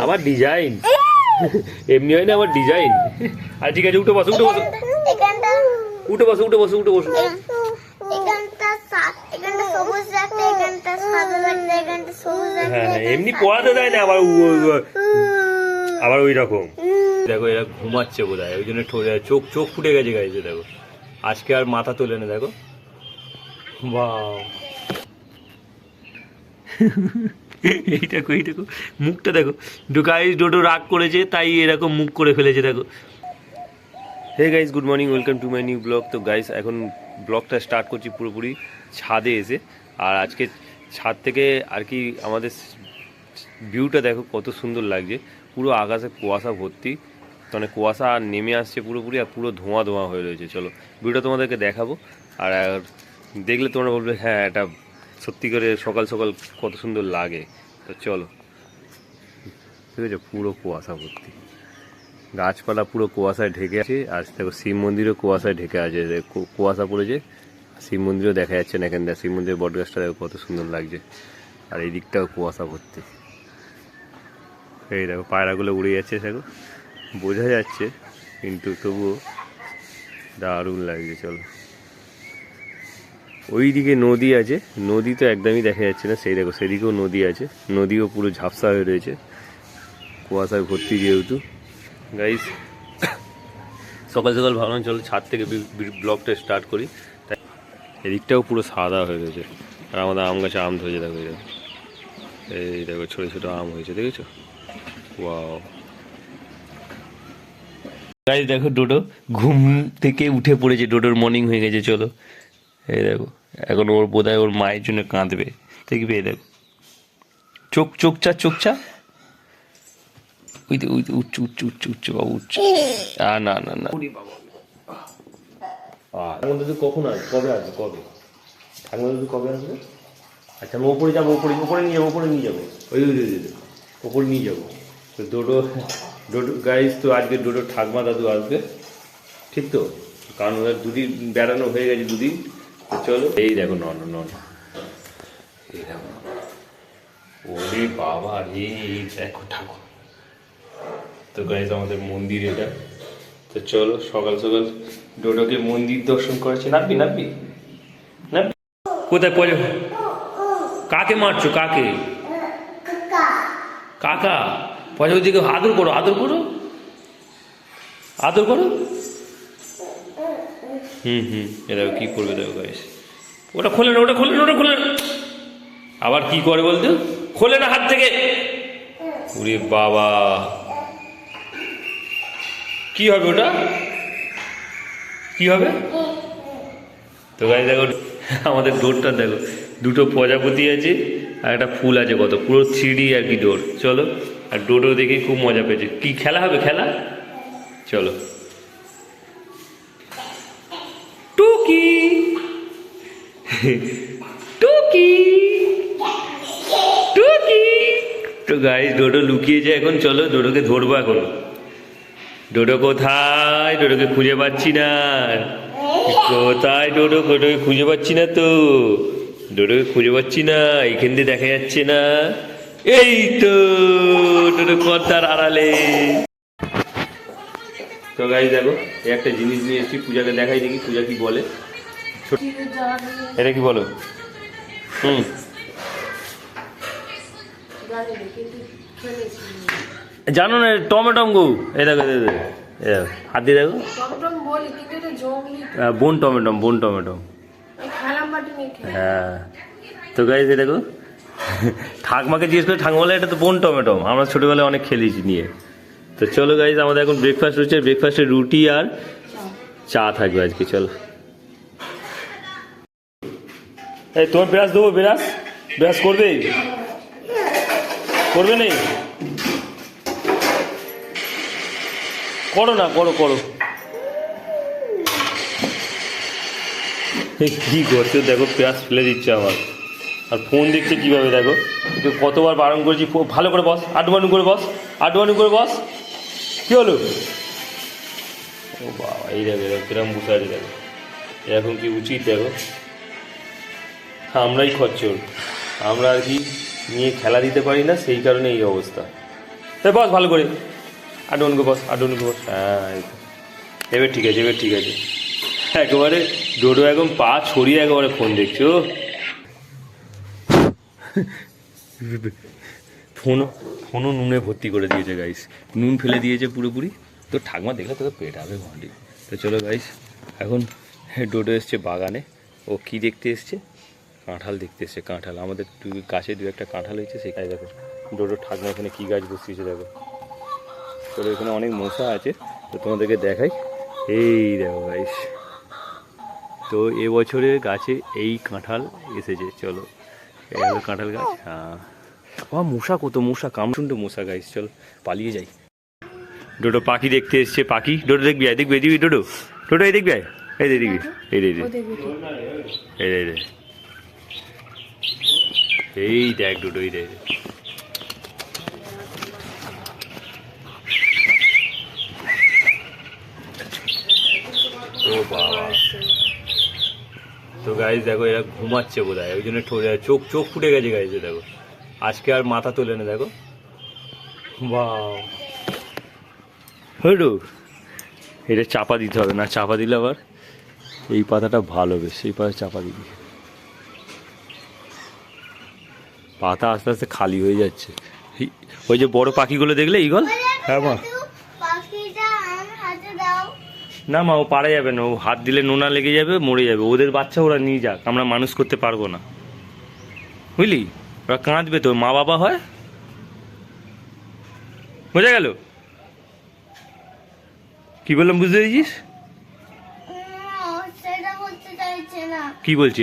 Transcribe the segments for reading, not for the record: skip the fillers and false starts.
আবার ডিজাইন এমনি হয় না, আবার ডিজাইন। আর ঠিক আছে, উঠে বসো উঠে বসো উঠে বসো উঠে বসো উঠে বসো। হ্যাঁ হ্যাঁ, এমনি পড়াতে দেয় না, আবার ওই রকম। দেখো এরা ঘুমাচ্ছে বোধ হয়, ওই জন্য চোখ চোখ ফুটে গেছে গাইছে। দেখো আজকে আর মাথা তোলে না। দেখো বাহ, এই দেখো এই দেখো মুখটা দেখো। গাইস ডোডো রাগ করেছে তাই এরকম মুখ করে ফেলেছে। দেখো hey guys, good morning, welcome to my new blog. তো গাইস এখন ব্লগটা স্টার্ট করছি পুরোপুরি ছাদে এসে। আর আজকে ছাদ থেকে আর কি আমাদের ভিউটা দেখো কত সুন্দর লাগছে। পুরো আকাশে কুয়াশা ভর্তি, মানে কুয়াশা আর নেমে আসছে পুরোপুরি, আর পুরো ধোঁয়া ধোঁয়া হয়ে রয়েছে। চলো ভিউটা তোমাদেরকে দেখাবো, আর দেখলে তোমরা বলবে হ্যাঁ এটা সত্যি করে সকাল সকাল কত সুন্দর লাগে। তো চলো, ঠিক আছে, পুরো কুয়াশা ভর্তি, গাছপালা পুরো কুয়াশায় ঢেকে আছে। আর দেখো শিব মন্দিরও কুয়াশায় ঢেকে আছে, কুয়াশা পড়েছে। শিব মন্দিরও দেখা যাচ্ছে না এখান থেকে। শিব মন্দিরের বটগাছটা দেখো কত সুন্দর লাগছে, আর এই দিকটাও কুয়াশা ভর্তি। এই দেখো পায়রাগুলো উড়ে যাচ্ছে, দেখো বোঝা যাচ্ছে কিন্তু তবুও দারুণ লাগছে। চলো, ওই দিকে নদী আছে, নদী তো একদমই দেখা যাচ্ছে না। সেই দেখো সেদিকেও নদী আছে, নদীও পুরো ঝাপসা হয়ে রয়েছে কুয়াশায় ভর্তি যেহেতু। গাইস সকাল সকাল ভাবলাম চলো ছাদ থেকে ব্লগটা স্টার্ট করি। তাই এদিকটাও পুরো সাদা হয়ে গেছে। আর আমাদের আম গাছে আম ধরেছে। দেখো এই দেখো ছোটো ছোটো আম হয়েছে, দেখেছো? ওয়াও গাইস দেখো ডোডো ঘুম থেকে উঠে পড়েছে, ডোডোর মর্নিং হয়ে গেছে। চলো এই দেখো এখন ওর বোধহয় ওর মায়ের জন্য কাঁদবে, দেখবে? এই দেখো চোখ চোখচা চোখচা, ওই উঠছে উঠছে উঠছে উঠছে বাবু উঠছে। না না না ঠাকুমা দাদু কখন আসবে, কবে আসবে, কবে ঠাকুমা দাদু কবে আসবে? আচ্ছা আমি ওপরে যাবো, ওপরে নিয়ে যাবো, ওপরে নিয়ে যাবো, ওই ওপরে নিয়ে যাবো। তো ডোডো ডোডো গাইস, তো আজকে ডোডো ঠাকুমা দাদু আসবে, ঠিক তো? কারণ ওদের দুদিন বেড়ানো হয়ে গেছে, দুদিন। তো চলো এই দেখো নন নন, এই দেখো ওরে বাবা রে, দেখো ঠাকুর। তো গাইস আমাদের মন্দির এটা। তো চলো সকাল সকাল ডোডোকে মন্দির দর্শন করেছে। নাববি নাববি নাববি, কোথায় পড়ে? কাকে মারছো? কাকে? কাকা পয়সা দিকে আদর করো, আদর করো, আদর করো। এ দেখো কি করবে, দেখো গাইস। ওটা খোলে না, ওটা খোলে না, ওটা খোলে না। আবার কি করে বলতো? খোলে না হাত থেকে। ওরে বাবা, কি হবে ওটা? কি হবে? তো গাইস দেখো আমাদের ডোরটা দেখো, দুটো প্রজাপতি আছে আর একটা ফুল আছে, কত পুরো 3D আর কি ডোর। চলো, আর ডোডো দেখে খুব মজা পেয়েছে। কি খেলা হবে? খেলা, চলো। টুকি টুকি টুকি। তো গাইস ডোডো লুকিয়েছে এখন, চলো ডোডোকে ধরবো এখন। ডোডো কোথায়? ডোডোকে খুঁজে পাচ্ছি না। কোথায় ডোডো? ডোডোকে খুঁজে পাচ্ছি না তো, ডোডোকে খুঁজে পাচ্ছি না, এইখান দিয়ে দেখা যাচ্ছে না। এই তো ডোডো পর্দার আড়ালে। তো গাইস দেখো এই একটা জিনিস নিয়ে এসেছি, পূজাকে দেখাই দেখি পূজা কি বলে। এটা কি বলো? জানো না টমেটম গো, এই দেখো হাত দিয়ে দেখো, বোন টমেটম, বোন টমেটম। হ্যাঁ তো গাইস এই দেখো ঠাকমাকে জিজ্ঞেস করে, ঠাকমা বলে এটা তো বোন টমেটম, আমরা ছোটবেলায় অনেক খেলেছি নিয়ে। তো চলো গাইস আমাদের এখন ব্রেকফাস্ট হচ্ছে, ব্রেকফাস্টে রুটি আর চা থাকবে আজকে। চলো এই তোমার ব্রাশ দেবো, ব্রাশ ব্রাশ করবে, করবে নেই? করো না, করো করো। কি করছো দেখো, পেঁয়াজ ফেলে দিচ্ছে আমার, আর ফোন দেখছে কিভাবে দেখো। একটু কতবার বারণ করেছি, ভালো করে বস, আডুবানু করে বস, আডুবানু করে বস। কি হলো? ও বাবা, এই দেখো কিরম বসে আছে দেখো, এরকম কি উচিত? দেখো আমরাই খচ্চর, আমরা আর কি নিয়ে খেলা দিতে পারি না, সেই কারণে এই অবস্থা। তাই বস ভালো করে, আর ডোনগো বস, আর ডোনগো বস। হ্যাঁ এই তো, এবার ঠিক আছে, এবার ঠিক আছে। একেবারে ডোডো একদম পা ছড়িয়ে একেবারে ফোন দেখছো। ফোনও নুনে ভর্তি করে দিয়েছে গাইস, নুন ফেলে দিয়েছে পুরোপুরি। তো ঠাকমা দেখলে তোকে পেটাবে ঘন্টি। তো চলো গাইস, এখন ডোডো এসছে বাগানে। ও কি দেখতে এসছে? কাঁঠাল দেখতে এসছে। কাঁঠাল আমাদের গাছে দু একটা কাঁঠাল হয়েছে, সেখানে দেখো ডোডো ঠাকমা এখানে কী গাছ বসিয়েছে দেখো। চলো এখানে অনেক মশা আছে, তো তোমাদেরকে দেখাই। এই দেখো গাইস, তো এবছরে গাছে এই কাঁঠাল এসেছে। চলো এই হলো কাঁঠাল গাছ। হ্যাঁ মশা, কত মশা, কামড়ুন্ড মশা গাইস। চলো পালিয়ে যাই। ডোডো পাখি দেখতে এসছে। পাখি ডোডো দেখবি, দেখবি দিবি ডোডো, ডোডো এই দেখবি, এই দেখবি, এই দেখ, এই দেখ ডোডো, এই দেখ। ও বাবা, তো গাইস দেখো এরা ঘুমাচ্ছে বোধ হয়, ওই জন্য চোখ চোখ ফুটে গেছে গাইস। দেখো আজকে আর মাথা তোলে না, দেখো। বাহ, হলো এটা চাপা দিতে হবে না, চাপা দিলে আবার এই পাতাটা ভালো, বেশ এই পাতা চাপা দিবি। পাতা আস্তে আস্তে খালি হয়ে যাচ্ছে। ওই যে বড় পাখিগুলো দেখলে ঈগল, হ্যাঁ মা, না মা ও পারা যাবে না, ও হাত দিলে নোনা লেগে যাবে, মরে যাবে। ওদের বাচ্চা ওরা নিয়ে যাক, আমরা মানুষ করতে পারবো না, বুঝলি? ওরা কাঁদবে তো, মা বাবা হয়, বোঝা গেল? কি বললাম বুঝতে পেরেছিস? কি বলছি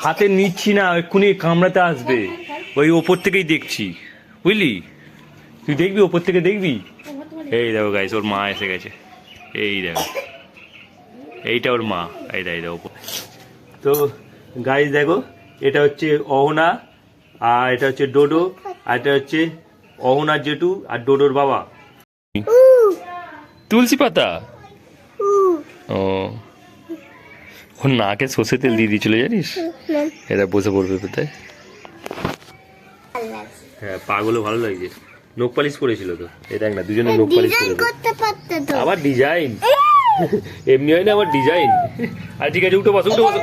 হাতে নিচ্ছি না, এক্ষুনি কামড়াতে আসবে, ওই ওপর থেকেই দেখছি, বুঝলি? তুই দেখবি ওপর থেকে দেখবি। এই দেখো গাইস, ওর মা এসে গেছে। এই দেখো, এইটা ওর মা, এই দেখো ওপর। তো গাইস দেখো, এটা হচ্ছে অহনা, আর এটা হচ্ছে ডোডো, আর এটা হচ্ছে অহনার জেঠু আর ডোডোর বাবা। তুলসী পাতা, ও ওর নাকে সর্ষে তেল দিয়ে দিয়েছিল জানিস? এটা বসে পড়বে কোথায়। হ্যাঁ পাগুলো ভালো লাগছে। নোক পালিশ পরেছিল তো, এই দেখ না, দুজনে নোক পালিশ পরেছে। আবার ডিজাইন, এমনি হয় না, আবার ডিজাইন। আর ঠিক আছে, উঠে বসো, উঠে বসো,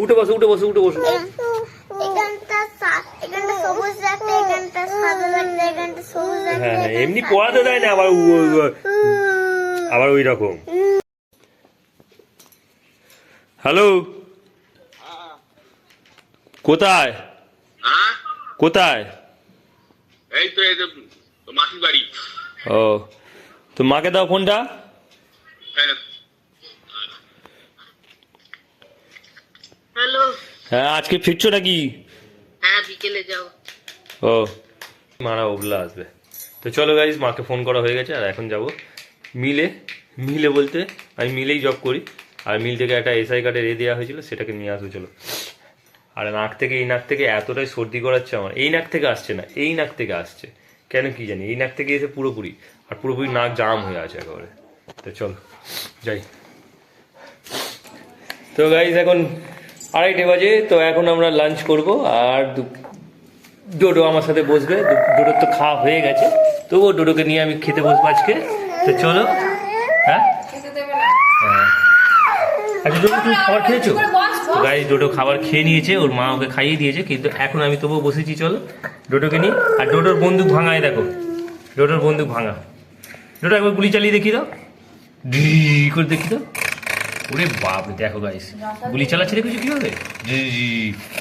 উঠে বসো, উঠে বসো, উঠে বসো। হ্যাঁ হ্যাঁ, এমনি পড়াতে দেয় না, আবার আবার ওই রকম। হ্যালো, কোথায় কোথায়? এই তো মাসির বাড়ি। ও, তো মাকে দাও ফোনটা। হ্যালো, হ্যাঁ আজকে ফিরছো নাকি? হ্যাঁ বিকেলে যাও। ও মারা ওগুলা আসবে। তো চলো গাইজ, মাকে ফোন করা হয়ে গেছে, আর এখন যাব মিলে। মিলে বলতে আমি মিলেই জব করি, আর মিল থেকে একটা এসআই কার্ডের দেওয়া হয়েছিল, সেটাকে নিয়ে আসবো। চলো। আর নাক থেকে, এই নাক থেকে এতটাই সর্দি করাচ্ছে আমার, এই নাক থেকে আসছে না, এই নাক থেকে আসছে, কেন কি জানি। এই নাক থেকে এসে পুরোপুরি, আর পুরোপুরি নাক জাম হয়ে আছে একেবারে। তো চলো যাই। তো গাইজ এখন 2:30 বাজে, তো এখন আমরা লাঞ্চ করব, আর ডোডো আমার সাথে বসবে। ডোডোর তো খাওয়া হয়ে গেছে, তবুও ডোডোকে নিয়ে আমি খেতে বসবো আজকে। তো চলো। হ্যাঁ আচ্ছা ডোডো, তুমি খাবার খেয়েছো? তো গাইজ ডোডো খাবার খেয়ে নিয়েছে, ওর মা ওকে খাইয়ে দিয়েছে, কিন্তু এখন আমি তবুও বসেছি। চলো ডোডোকে নিয়ে। আর ডোডোর বন্দুক ভাঙায় দেখো, ডোডোর বন্দুক ভাঙা। ডোডো একবার গুলি চালিয়ে দেখি দাও, ডি করে দেখি দাও। ওরে বাপ, দেখো গাইস গুলি চালাচ্ছে, দেখেছো কিভাবে।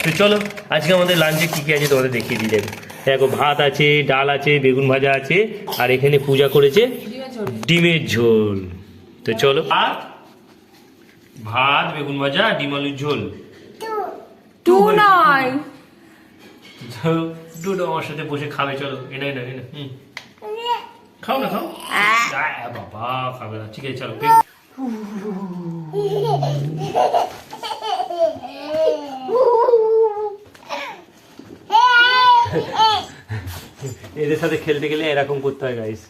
তো চলো আজকে আমাদের লাঞ্চে কি কি আছে তোমাদের দেখিয়ে দিয়ে যাবে। দেখো ভাত আছে, ডাল আছে, বেগুন ভাজা আছে, আর এখানে পূজা করেছে ডিমের ঝোল। তো চলো, ভাত, বেগুন ভাজা, ডিম আলুর ঝোল। টু নয়, দুটো আমার সাথে বসে খাবে। চলো এনে এনে এনে, খাও না, খাও। বাবা খাবে না, ঠিক আছে চলো। এদের সাথে খেলতে গেলে এরকম করতে হয় গাইস।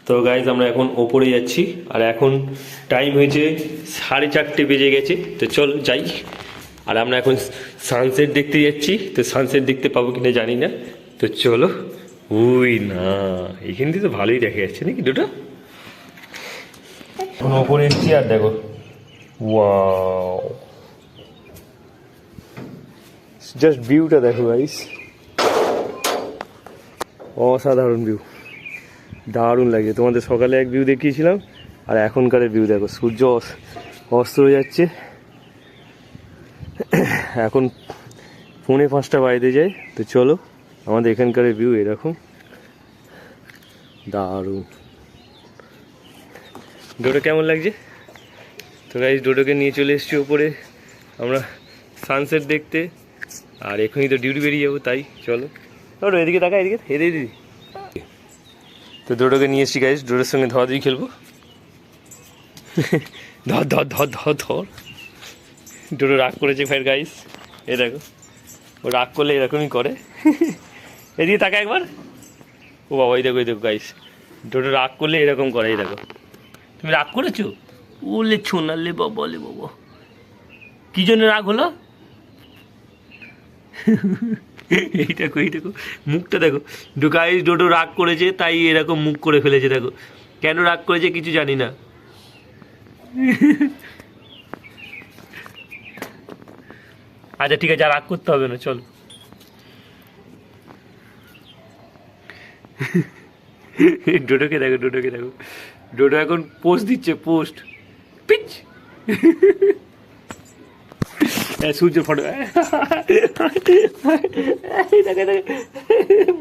তো গাইজ আমরা এখন ওপরে যাচ্ছি, আর এখন টাইম হয়েছে 4:30 বেজে গেছে। তো চলো যাই। আর আমরা এখন সানসেট দেখতে যাচ্ছি, তো সানসেট দেখতে পাবো কিনা জানি না। তো চলো। ওই না, এখান থেকে তো ভালোই দেখা যাচ্ছে নাকি দুটো। এখন ওপরে এসছি আর দেখো, ওয়াও, জাস্ট ভিউটা দেখো গাইস, অসাধারণ ভিউ, দারুণ লাগে। তোমাদের সকালে এক ভিউ দেখিয়েছিলাম, আর এখনকার ভিউ দেখো, সূর্য অস্ত হয়ে যাচ্ছে। এখন 4:45 বাজতে যায়। তো চলো, আমাদের এখানকার ভিউ এরকম দারুণ। ডোডো কেমন লাগছে? তো গাইস ডোডোকে নিয়ে চলে এসেছি ওপরে আমরা সানসেট দেখতে, আর এখনই তো ডিউটি বেরিয়ে যাবো, তাই চলো। ডোডো এদিকে তাকা, এদিকে দিদি। তো ডোডোকে নিয়ে এসেছি গাইস, ডোডোর সঙ্গে ধরাধরি খেলবো। ধর ধর ধর ধর ধর। ডোডো রাগ করেছে ফের গাইস, এ দেখো, ও রাগ করলে এরকমই করে। এদিকে তাকা একবার। ও বাবা, এই দেখো গাইস, ডোডো রাগ করলে এরকম করে। এই দেখো, তুমি রাগ করেছো? ওলে ছোনালে বাবা, লে বাবা, কি জন্য রাগ হলো? এই দেখো মুখটা দেখো গাইস, ডোডো রাগ করেছে তাই এরকম মুখ করে ফেলেছে। দেখো কেন রাগ করেছে কিছু জানি না। আচ্ছা ঠিক আছে, আর রাগ করতে হবে না, চল। ডোডোকে দেখো, ডোডো এখন পোস্ট দিচ্ছে, পোস্ট পিচ। সূর্য ফটো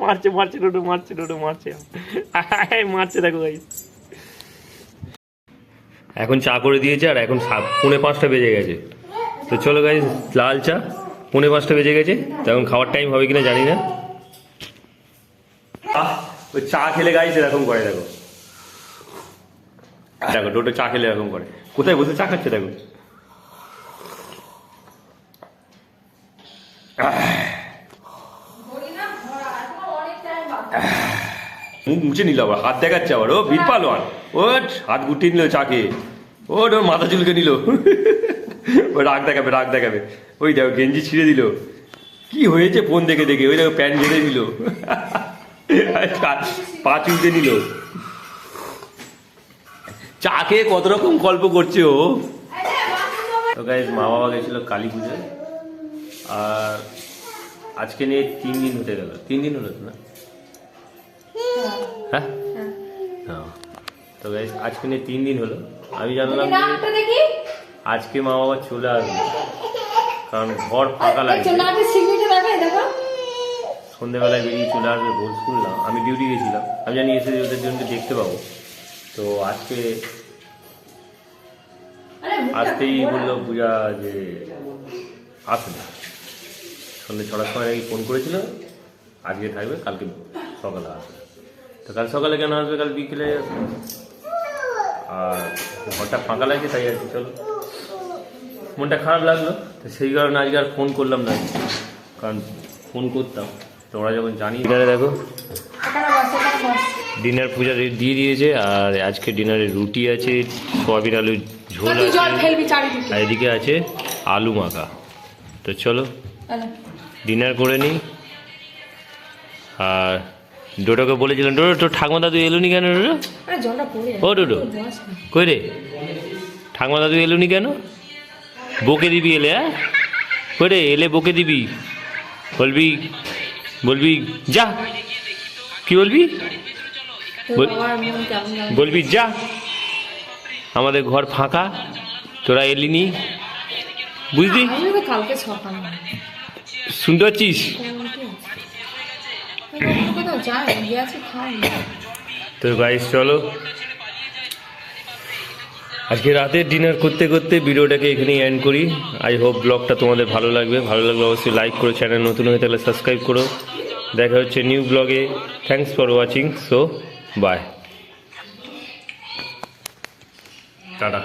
মারছে ডোডো মারছে দেখো গাইস। এখন চা করে দিয়েছে, আর এখন 4:45 বেজে গেছে। তো চলো গাইস, লাল চা, 4:45 বেজে গেছে। তো এখন খাওয়ার টাইম হবে কিনা জানি না। ওই চা খেলে গাইস এরকম করে, দেখো ডোডো চা খেলে এরকম করে। কোথায় বসে চা খাচ্ছে দেখো। মুখ মুছে নিল, আবার হাত দেখাচ্ছে, আবার ও বীর পালোয়ান, ও হাত গুটিয়ে নিল চা খেয়ে, ওর মাথা চুলকে নিল। ও রাগ দেখাবে। ওই দেখো গেঞ্জি ছিঁড়ে দিল, কি হয়েছে ফোন দেখে, ওই দেখো প্যান্ট ঝেড়ে দিল, পা চুলকে নিল। চা খেয়ে কত রকম গল্প করছে ও। তো গাইস, মা বাবা গেছিল কালী পুজোয়, আর আজকে নিয়ে 3 দিন হতে গেল। 3 দিন হলো তো না? হ্যাঁ হ্যাঁ। তো গাইস আজকে নিয়ে 3 দিন হলো। আমি জানলাম যে আজকে মা বাবা চলে আসবে, কারণ ঘর ফাঁকা লাগে। সন্ধ্যেবেলায় বেরিয়ে চলে আসবে বল শুনলাম। আমি ডিউটি গেছিলাম, আমি জানি এসে ওদের জন্য দেখতে পাবো। তো আসতেই বললো পূজা যে আসবে, সন্ধ্যে 6টার সময় নাকি ফোন করেছিল, আজকে থাকবে, কালকে সকালে আসবে। তো কাল সকালে কেন আসবে, কাল বিকেলে আসবে। আর ঘরটা ফাঁকা লাগছে, তাই আর কি। চলো, মনটা খারাপ লাগলো, তো সেই কারণে আজকে আর ফোন করলাম না, কারণ ফোন করতাম তোমরা যখন জানি। ডিনারে দেখো, ডিনার পূজা দিয়ে দিয়েছে, আর আজকে ডিনারে রুটি আছে, সয়াবিন আলু ঝোল আছে, আর এদিকে আছে আলু মাখা। তো চলো ডিনার করে নিই। আর ডোডোকে বলেছিলাম, ডোডো তোর ঠাকুমা দাদু এলুনি কেন? ডোডো, ও ডোডো কই রে, ঠাকুমা দাদু এলুনি কেন? বকে দিবি এলে, হ্যাঁ কই রে, এলে বকে দিবি, বলবি যা, কি বলবি? বলবি যা, আমাদের ঘর ফাঁকা, তোরা এলিনি, বুঝলি? শুনতে পাচ্ছিস? তো গাইস চলো, আজকে রাতে ডিনার করতে করতে ভিডিওটাকে এখানেই এন্ড করি। আই হোপ ব্লগটা তোমাদের ভালো লাগবে অবশ্যই লাইক করো, চ্যানেল নতুন হয়ে থাকলে সাবস্ক্রাইব করো। দেখা হচ্ছে নিউ ব্লগে। Thanks for watching, so bye, tata.